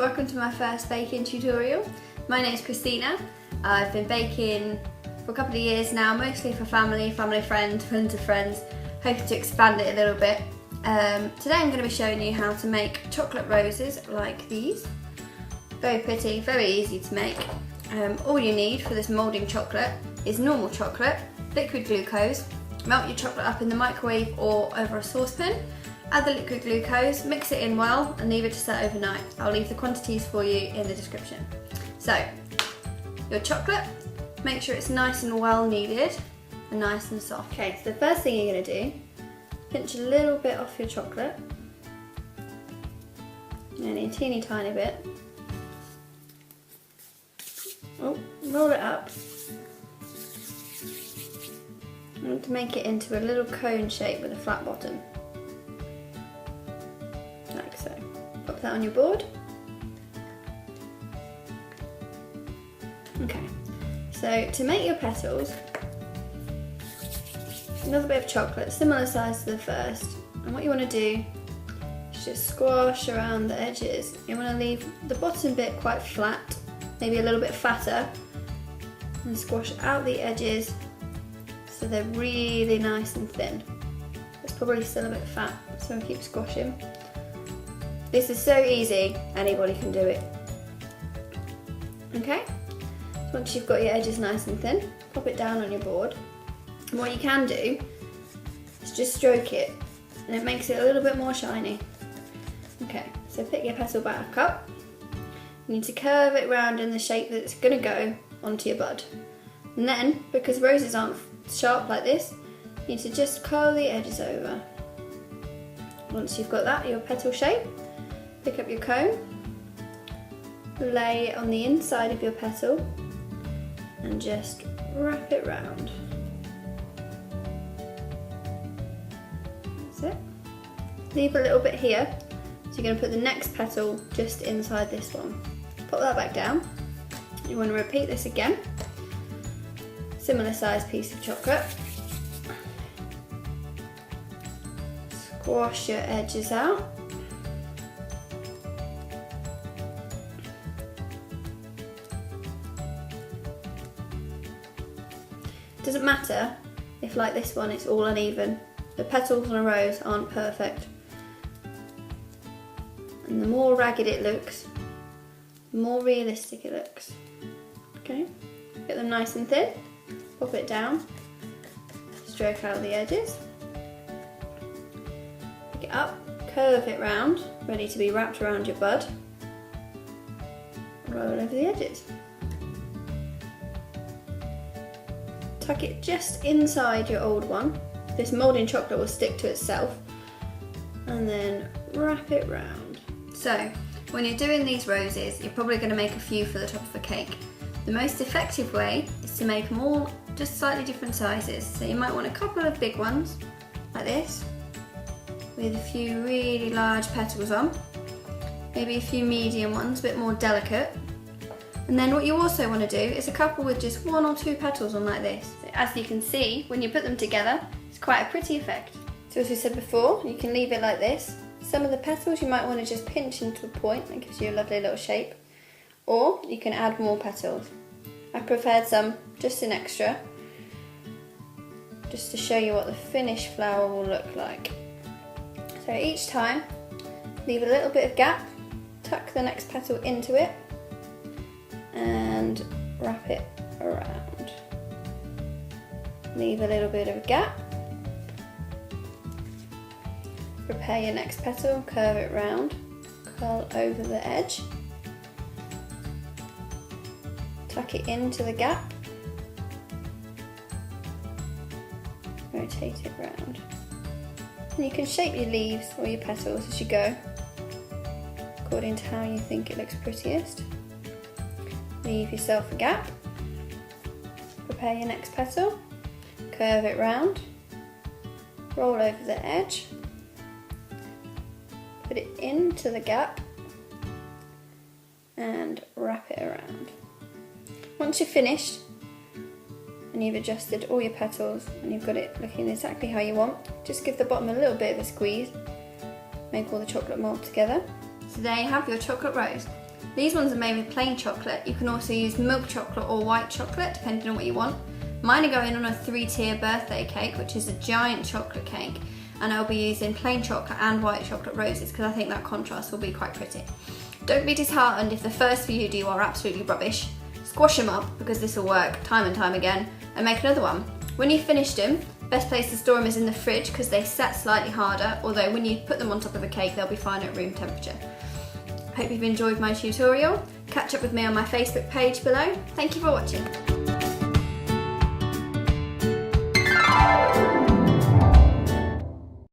welcome to my first baking tutorial. My name is Christina. I've been baking for a couple of years now, mostly for family friends, friends of friends, hoping to expand it a little bit. Today I'm going to be showing you how to make chocolate roses like these. Very pretty, very easy to make. All you need for this moulding chocolate is normal chocolate, liquid glucose. Melt your chocolate up in the microwave or over a saucepan. Add the liquid glucose, mix it in well and leave it to set overnight. I'll leave the quantities for you in the description. So, your chocolate, make sure it's nice and well kneaded and nice and soft. Okay, so the first thing you're going to do, pinch a little bit off your chocolate, only a teeny tiny bit. Oh, roll it up. I want to make it into a little cone shape with a flat bottom. Like so. Pop that on your board. Okay, so to make your petals, another bit of chocolate, similar size to the first. And what you want to do is just squash around the edges. You want to leave the bottom bit quite flat, maybe a little bit fatter, and squash out the edges so they're really nice and thin. It's probably still a bit fat, so I'll keep squashing. This is so easy, anybody can do it. Okay, so once you've got your edges nice and thin, pop it down on your board. And what you can do is just stroke it, and it makes it a little bit more shiny. Okay, so pick your petal back up. You need to curve it round in the shape that it's going to go onto your bud. And then, because roses aren't sharp like this, you need to just curl the edges over. Once you've got that, your petal shape, pick up your cone, lay it on the inside of your petal, and just wrap it round. That's it. Leave a little bit here, so you're going to put the next petal just inside this one. Pop that back down. You want to repeat this again. Similar sized piece of chocolate. Squash your edges out. Doesn't matter if, like this one, it's all uneven. The petals on a rose aren't perfect. And the more ragged it looks, the more realistic it looks. Okay, get them nice and thin, pop it down, stroke out the edges, pick it up, curve it round, ready to be wrapped around your bud, roll over the edges. Tuck it just inside your old one. This moulding chocolate will stick to itself, and then wrap it round. So, when you're doing these roses, you're probably going to make a few for the top of the cake. The most effective way is to make them all just slightly different sizes. So you might want a couple of big ones, like this, with a few really large petals on. Maybe a few medium ones, a bit more delicate. And then what you also want to do is a couple with just one or two petals on like this. So as you can see, when you put them together, it's quite a pretty effect. So as we said before, you can leave it like this. Some of the petals you might want to just pinch into a point, that gives you a lovely little shape. Or you can add more petals. I prepared some, just an extra, just to show you what the finished flower will look like. So each time, leave a little bit of gap, tuck the next petal into it, and wrap it around. Leave a little bit of a gap. Prepare your next petal, curve it round, curl over the edge, tuck it into the gap, rotate it round. And you can shape your leaves or your petals as you go, according to how you think it looks prettiest. Leave yourself a gap, prepare your next petal, curve it round, roll over the edge, put it into the gap and wrap it around. Once you're finished and you've adjusted all your petals and you've got it looking exactly how you want, just give the bottom a little bit of a squeeze, make all the chocolate mold together. So there you have your chocolate rose. These ones are made with plain chocolate. You can also use milk chocolate or white chocolate, depending on what you want. Mine are going on a 3-tier birthday cake, which is a giant chocolate cake, and I'll be using plain chocolate and white chocolate roses because I think that contrast will be quite pretty. Don't be disheartened if the first few you do are absolutely rubbish. Squash them up, because this will work time and time again, and make another one. When you've finished them, best place to store them is in the fridge because they set slightly harder, although when you put them on top of a cake they'll be fine at room temperature. Hope you've enjoyed my tutorial. Catch up with me on my Facebook page below. Thank you for watching.